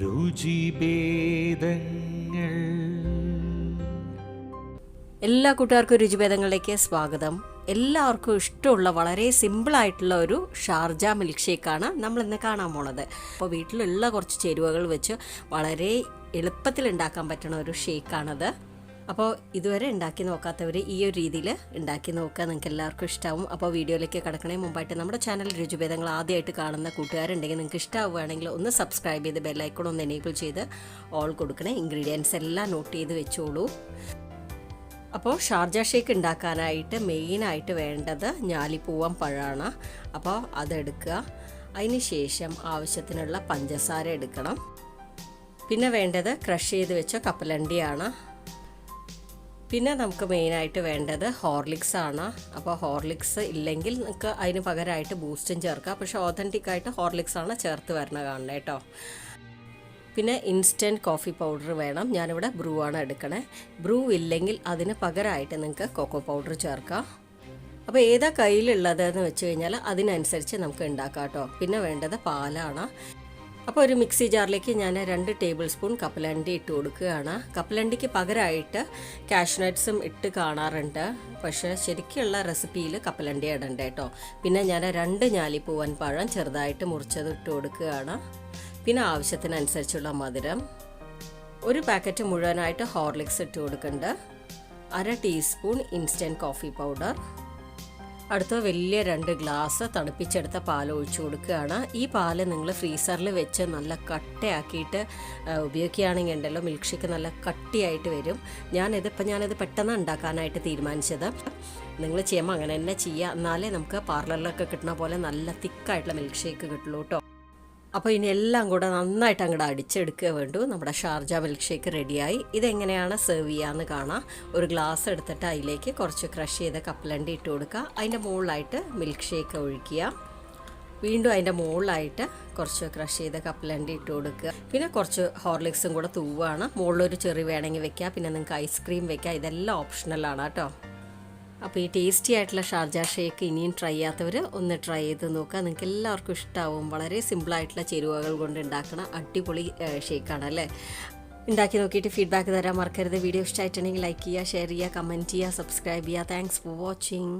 രുചിഭേദങ്ങൾ. എല്ലാ കൂട്ടുകാർക്കും രുചിഭേദങ്ങളിലേക്ക് സ്വാഗതം. എല്ലാവർക്കും ഇഷ്ടമുള്ള വളരെ സിമ്പിളായിട്ടുള്ള ഒരു ഷാർജ മിൽക്ക് ഷേക്കാണ് നമ്മളിന്ന് കാണാൻ പോണത്. അപ്പോൾ വീട്ടിലുള്ള കുറച്ച് ചേരുവകൾ വെച്ച് വളരെ എളുപ്പത്തിൽ ഉണ്ടാക്കാൻ പറ്റുന്ന ഒരു ഷേക്കാണത്. അപ്പോൾ ഇതുവരെ ഉണ്ടാക്കി നോക്കാത്തവർ ഈ ഒരു രീതിയിൽ ഉണ്ടാക്കി നോക്കുക, നിങ്ങൾക്ക് എല്ലാവർക്കും ഇഷ്ടമാവും. അപ്പോൾ വീഡിയോയിലേക്ക് കിടക്കണേ മുമ്പായിട്ട് നമ്മുടെ ചാനൽ രുചിഭേദങ്ങൾ ആദ്യമായിട്ട് കാണുന്ന കൂട്ടുകാരുണ്ടെങ്കിൽ നിങ്ങൾക്ക് ഇഷ്ടമാവുകയാണെങ്കിൽ ഒന്ന് സബ്സ്ക്രൈബ് ചെയ്ത് ബെല്ലൈക്കൺ ഒന്ന് എനേബിൾ ചെയ്ത് ഓൾ കൊടുക്കണേ. ഇൻഗ്രീഡിയൻസ് എല്ലാം നോട്ട് ചെയ്ത് വെച്ചോളൂ. അപ്പോൾ ഷാർജ ഷേക്ക് ഉണ്ടാക്കാനായിട്ട് മെയിനായിട്ട് വേണ്ടത് ഞാലിപ്പൂവൻ പഴമാണ്. അപ്പോൾ അതെടുക്കുക. അതിന് ശേഷം ആവശ്യത്തിനുള്ള പഞ്ചസാര എടുക്കണം. പിന്നെ വേണ്ടത് ക്രഷ് ചെയ്ത് വെച്ച കപ്പലണ്ടിയാണ്. പിന്നെ നമുക്ക് മെയിനായിട്ട് വേണ്ടത് ഹോർലിക്സ് ആണ്. അപ്പോൾ ഹോർലിക്സ് ഇല്ലെങ്കിൽ നിങ്ങൾക്ക് അതിന് പകരമായിട്ട് ബൂസ്റ്റും ചേർക്കാം. പക്ഷേ ഓതൻറ്റിക്കായിട്ട് ഹോർലിക്സ് ആണ് ചേർത്ത് വരണ കാണണേ കേട്ടോ. പിന്നെ ഇൻസ്റ്റൻറ്റ് കോഫി പൗഡർ വേണം. ഞാനിവിടെ ബ്രൂ ആണ് എടുക്കണേ. ബ്രൂ ഇല്ലെങ്കിൽ അതിന് പകരമായിട്ട് നിങ്ങൾക്ക് കൊക്കോ പൗഡർ ചേർക്കാം. അപ്പോൾ ഏതാ കയ്യിലുള്ളതെന്ന് വെച്ച് കഴിഞ്ഞാൽ അതിനനുസരിച്ച് നമുക്ക് ഉണ്ടാക്കാം കേട്ടോ. പിന്നെ വേണ്ടത് പാലാണ്. അപ്പോൾ ഒരു മിക്സി ജാറിലേക്ക് ഞാൻ 2 ടേബിൾ സ്പൂൺ കപ്പലണ്ടി ഇട്ട് കൊടുക്കുകയാണ്. കപ്പലണ്ടിക്ക് പകരമായിട്ട് കാഷ്നട്ട്സും ഇട്ട് കാണാറുണ്ട്, പക്ഷേ ശരിക്കുള്ള റെസിപ്പിയിൽ കപ്പലണ്ടി ഇടണ്ട കേട്ടോ. പിന്നെ ഞാൻ 2 ഞാലിപ്പൂവൻ പഴം ചെറുതായിട്ട് മുറിച്ചത് ഇട്ട് കൊടുക്കുകയാണ്. പിന്നെ ആവശ്യത്തിനനുസരിച്ചുള്ള മധുരം. ഒരു പാക്കറ്റ് മുഴുവനായിട്ട് ഹോർലിക്സ് ഇട്ട് കൊടുക്കുന്നുണ്ട്. 1/2 ടീസ്പൂൺ ഇൻസ്റ്റൻറ്റ് കോഫി പൗഡർ. അടുത്ത വലിയ 2 ഗ്ലാസ് തണുപ്പിച്ചെടുത്ത പാൽ ഒഴിച്ചു കൊടുക്കുകയാണ്. ഈ പാല് നിങ്ങൾ ഫ്രീസറിൽ വെച്ച് നല്ല കട്ടയാക്കിയിട്ട് ഉപയോഗിക്കുകയാണെങ്കിൽ ഉണ്ടല്ലോ മിൽക്ക് ഷേക്ക് നല്ല കട്ടിയായിട്ട് വരും. ഞാനിത് പെട്ടെന്ന് ഉണ്ടാക്കാനായിട്ട് തീരുമാനിച്ചത്. നിങ്ങൾ ചെയ്യുമ്പോൾ അങ്ങനെ തന്നെ ചെയ്യുക, എന്നാലേ നമുക്ക് പാർലറിലൊക്കെ കിട്ടുന്ന പോലെ നല്ല തിക്കായിട്ടുള്ള മിൽക്ക് ഷേക്ക് കിട്ടുള്ളൂ കേട്ടോ. അപ്പോൾ ഇനി എല്ലാം കൂടെ നന്നായിട്ട് അങ്ങോട്ട് അടിച്ചെടുക്കുക വേണ്ടു. നമ്മുടെ ഷാർജ മിൽക്ക് ഷേക്ക് റെഡിയായി. ഇതെങ്ങനെയാണ് സെർവ് ചെയ്യാമെന്ന് കാണാം. ഒരു ഗ്ലാസ് എടുത്തിട്ട് അതിലേക്ക് കുറച്ച് ക്രഷ് ചെയ്ത കപ്പലണ്ടി ഇട്ട് കൊടുക്കുക. അതിൻ്റെ മുകളിലായിട്ട് മിൽക്ക് ഷേക്ക് ഒഴിക്കുക. വീണ്ടും അതിൻ്റെ മുകളിലായിട്ട് കുറച്ച് ക്രഷ് ചെയ്ത കപ്പലണ്ടി ഇട്ട് കൊടുക്കുക. പിന്നെ കുറച്ച് ഹോർലിക്സും കൂടെ തൂവാണ്. മുകളിലൊരു ചെറി വേണമെങ്കിൽ വെക്കുക. പിന്നെ നിങ്ങൾക്ക് ഐസ്ക്രീം വെക്കുക. ഇതെല്ലാം ഓപ്ഷണലാണ് കേട്ടോ. അപ്പോൾ ഈ ടേസ്റ്റി ആയിട്ടുള്ള ഷാർജ ഷേക്ക് ഇനിയും ട്രൈ ചെയ്യാത്തവർ ഒന്ന് ട്രൈ ചെയ്ത് നോക്കുക. നിങ്ങൾക്ക് എല്ലാവർക്കും ഇഷ്ടമാവും. വളരെ സിമ്പിളായിട്ടുള്ള ചേരുവകൾ കൊണ്ട് ഉണ്ടാക്കുന്ന അടിപൊളി ഷേക്കാണ് അല്ലേ. ഉണ്ടാക്കി നോക്കിയിട്ട് ഫീഡ്ബാക്ക് തരാൻ മറക്കരുത്. വീഡിയോ ഇഷ്ടമായിട്ടുണ്ടെങ്കിൽ ലൈക്ക് ചെയ്യുക, ഷെയർ ചെയ്യുക, കമൻറ്റ് ചെയ്യുക, സബ്സ്ക്രൈബ് ചെയ്യുക. Thanks for watching.